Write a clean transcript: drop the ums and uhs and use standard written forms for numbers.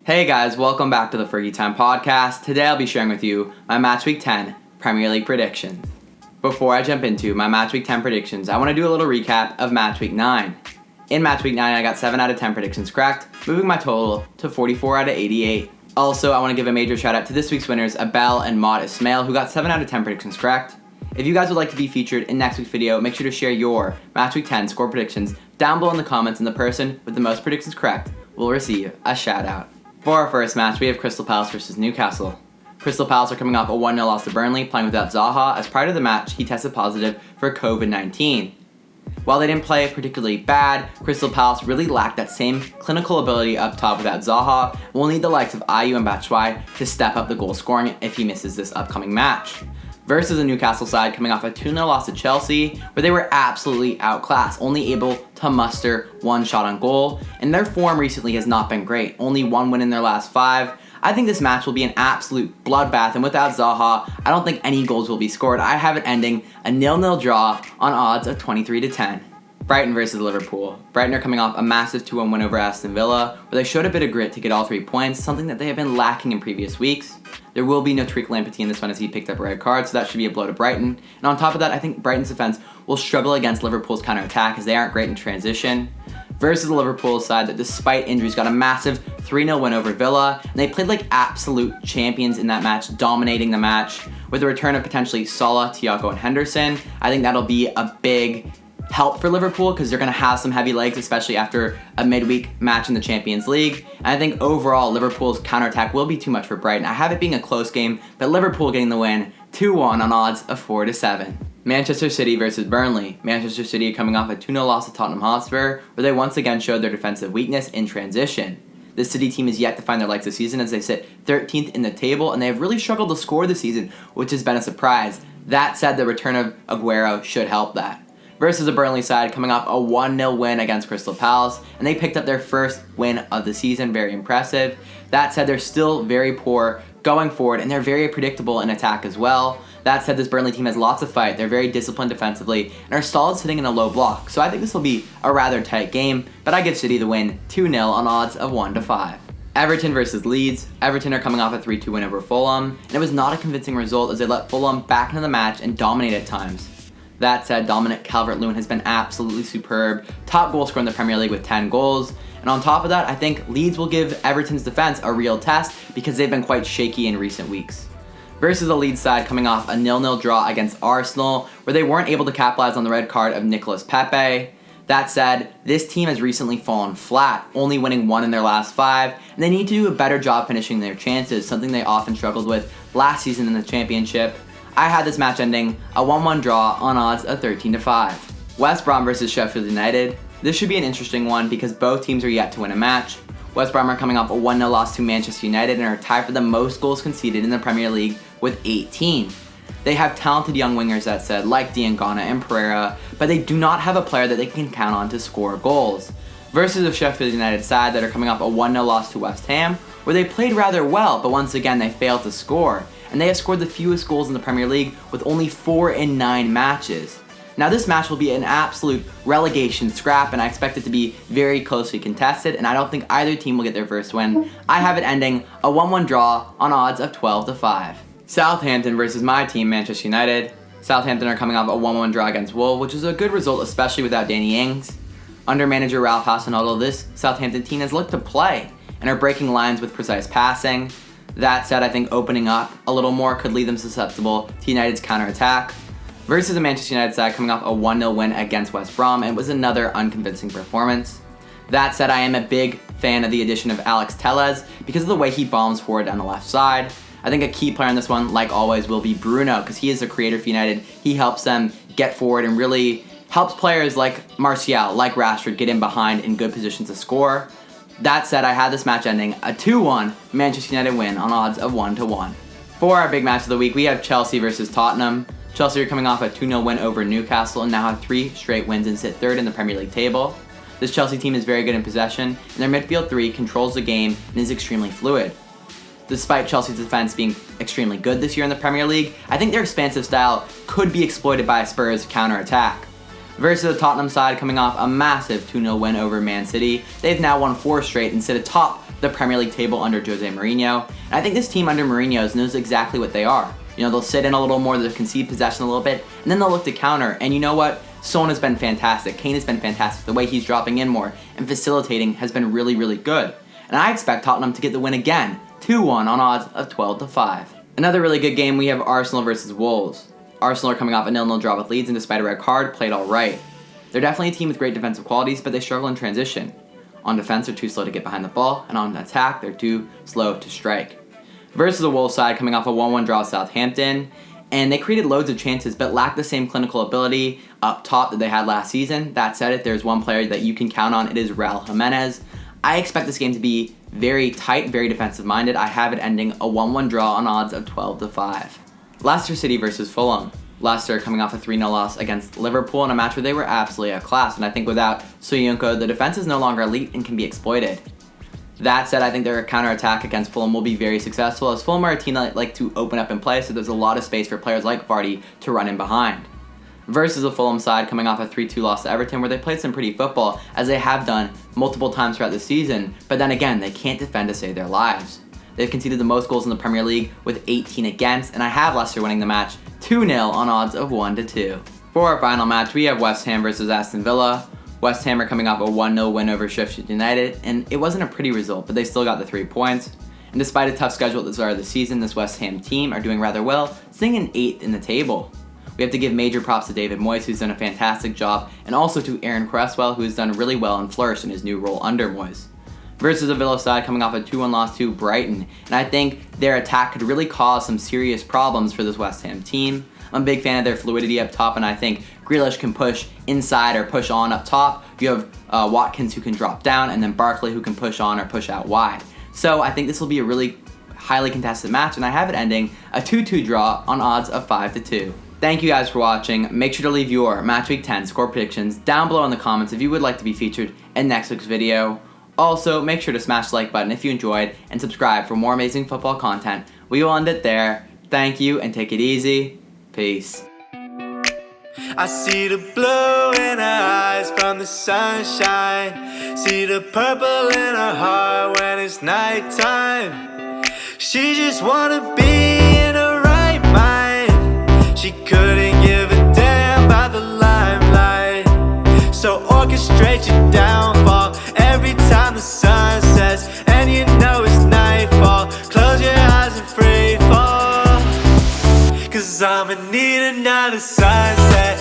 Hey guys, welcome back to the Fergie Time Podcast. Today I'll be sharing with you my Match Week 10 Premier League predictions. Before I jump into my Match Week 10 predictions, I want to do a little recap of Match Week 9. In Match Week 9, I got 7 out of 10 predictions correct, moving my total to 44 out of 88. Also, I want to give a major shout out to this week's winners, Abel and Maud Ismail, who got 7 out of 10 predictions correct. If you guys would like to be featured in next week's video, make sure to share your Match Week 10 score predictions down below in the comments, and the person with the most predictions correct will receive a shout out. For our first match, we have Crystal Palace versus Newcastle. Crystal Palace are coming off a 1-0 loss to Burnley, playing without Zaha, as prior to the match, he tested positive for COVID-19. While they didn't play particularly bad, Crystal Palace really lacked that same clinical ability up top without Zaha, and will need the likes of Ayew and Batshuayi to step up the goal scoring if he misses this upcoming match. Versus the Newcastle side coming off a 2-0 loss to Chelsea, where they were absolutely outclassed, only able to muster one shot on goal, and their form recently has not been great, only one win in their last 5. I think this match will be an absolute bloodbath, and without Zaha, I don't think any goals will be scored. I have it ending a 0-0 draw on odds of 23-10. Brighton versus Liverpool. Brighton are coming off a massive 2-1 win over Aston Villa, where they showed a bit of grit to get all 3 points, something that they have been lacking in previous weeks. There will be no Tariq Lamptey in this one as he picked up a red card, so that should be a blow to Brighton. And on top of that, I think Brighton's defense will struggle against Liverpool's counter-attack as they aren't great in transition. Versus the Liverpool side that, despite injuries, got a massive 3-0 win over Villa, and they played like absolute champions in that match, dominating the match. With the return of potentially Salah, Thiago, and Henderson, I think that'll be a big help for Liverpool because they're going to have some heavy legs, especially after a midweek match in the Champions League. And I think overall, Liverpool's counterattack will be too much for Brighton. I have it being a close game, but Liverpool getting the win 2-1 on odds of 4-7. Manchester City versus Burnley. Manchester City coming off a 2-0 loss to Tottenham Hotspur, where they once again showed their defensive weakness in transition. This City team is yet to find their legs this season as they sit 13th in the table, and they have really struggled to score this season, which has been a surprise. That said, the return of Aguero should help that. Versus the Burnley side coming off a 1-0 win against Crystal Palace, and they picked up their first win of the season, very impressive. That said, they're still very poor going forward, and they're very predictable in attack as well. That said, this Burnley team has lots of fight, they're very disciplined defensively, and are solid sitting in a low block, so I think this will be a rather tight game, but I give City the win 2-0 on odds of 1-5. Everton versus Leeds. Everton are coming off a 3-2 win over Fulham, and it was not a convincing result as they let Fulham back into the match and dominate at times. That said, Dominic Calvert-Lewin has been absolutely superb, top goal scorer in the Premier League with 10 goals. And on top of that, I think Leeds will give Everton's defense a real test because they've been quite shaky in recent weeks. Versus the Leeds side coming off a 0-0 draw against Arsenal, where they weren't able to capitalize on the red card of Nicolas Pepe. That said, this team has recently fallen flat, only winning 1 in their last 5, and they need to do a better job finishing their chances, something they often struggled with last season in the Championship. I had this match ending a 1-1 draw on odds of 13-5. West Brom versus Sheffield United. This should be an interesting one because both teams are yet to win a match. West Brom are coming off a 1-0 loss to Manchester United and are tied for the most goals conceded in the Premier League with 18. They have talented young wingers, that said, like Diangana and Pereira, but they do not have a player that they can count on to score goals. Versus the Sheffield United side that are coming off a 1-0 loss to West Ham, where they played rather well, but once again they failed to score. And they have scored the fewest goals in the Premier League with only 4 in 9 matches. Now this match will be an absolute relegation scrap, and I expect it to be very closely contested, and I don't think either team will get their first win. I have it ending a 1-1 draw on odds of 12-5. Southampton versus my team, Manchester United. Southampton are coming off a 1-1 draw against Wolves, which is a good result, especially without Danny Ings. Under manager Ralph Hasenhuttl, this Southampton team has looked to play and are breaking lines with precise passing. That said, I think opening up a little more could leave them susceptible to United's counterattack. Versus the Manchester United side coming off a 1-0 win against West Brom, and it was another unconvincing performance. That said, I am a big fan of the addition of Alex Telles because of the way he bombs forward down the left side. I think a key player in this one, like always, will be Bruno because he is the creator for United. He helps them get forward and really helps players like Martial, like Rashford, get in behind in good positions to score. That said, I had this match ending a 2-1 Manchester United win on odds of 1-1. For our big match of the week, we have Chelsea versus Tottenham. Chelsea are coming off a 2-0 win over Newcastle and now have 3 straight wins and sit 3rd in the Premier League table. This Chelsea team is very good in possession, and their midfield 3 controls the game and is extremely fluid. Despite Chelsea's defense being extremely good this year in the Premier League, I think their expansive style could be exploited by Spurs' counter-attack. Versus the Tottenham side coming off a massive 2-0 win over Man City, they've now won 4 straight and sit atop the Premier League table under Jose Mourinho. And I think this team under Mourinho knows exactly what they are. They'll sit in a little more, they'll concede possession a little bit, and then they'll look to counter. And you know what? Son has been fantastic. Kane has been fantastic. The way he's dropping in more and facilitating has been really, really good. And I expect Tottenham to get the win again, 2-1 on odds of 12-5. Another really good game, we have Arsenal versus Wolves. Arsenal are coming off a 0-0 draw with Leeds, and despite a red card, played alright. They're definitely a team with great defensive qualities, but they struggle in transition. On defense, they're too slow to get behind the ball, and on attack, they're too slow to strike. Versus the Wolves side coming off a 1-1 draw with Southampton, and they created loads of chances but lacked the same clinical ability up top that they had last season. That said, if there's one player that you can count on, it is Raul Jimenez. I expect this game to be very tight, very defensive-minded. I have it ending a 1-1 draw on odds of 12-5. Leicester City versus Fulham. Leicester coming off a 3-0 loss against Liverpool in a match where they were absolutely a class, and I think without Soyuncu, the defense is no longer elite and can be exploited. That said, I think their counter-attack against Fulham will be very successful, as Fulham are a team that like to open up and play, so there's a lot of space for players like Vardy to run in behind. Versus the Fulham side coming off a 3-2 loss to Everton, where they played some pretty football, as they have done multiple times throughout the season, but then again, they can't defend to save their lives. They've conceded the most goals in the Premier League with 18 against, and I have Leicester winning the match 2-0 on odds of 1-2. For our final match, we have West Ham versus Aston Villa. West Ham are coming off a 1-0 win over Sheffield United, and it wasn't a pretty result, but they still got the 3 points. And despite a tough schedule at the start of the season, this West Ham team are doing rather well, sitting in 8th in the table. We have to give major props to David Moyes, who's done a fantastic job, and also to Aaron Cresswell, who has done really well and flourished in his new role under Moyes. Versus the Villa side coming off a 2-1 loss to Brighton, and I think their attack could really cause some serious problems for this West Ham team. I'm a big fan of their fluidity up top, and I think Grealish can push inside or push on up top. You have Watkins who can drop down, and then Barkley who can push on or push out wide. So I think this will be a really highly contested match, and I have it ending a 2-2 draw on odds of 5-2. Thank you guys for watching. Make sure to leave your Match Week 10 score predictions down below in the comments if you would like to be featured in next week's video. Also, make sure to smash the like button if you enjoyed, and subscribe for more amazing football content. We will end it there. Thank you, and take it easy. Peace. I see the blue in her eyes from the sunshine. See the purple in her heart when it's nighttime. She just wanna be in her right mind. She couldn't give a damn about the limelight. So orchestrate your downfall every time the sun sets, and you know it's nightfall. Close your eyes and free fall, 'cause I'ma need another sunset.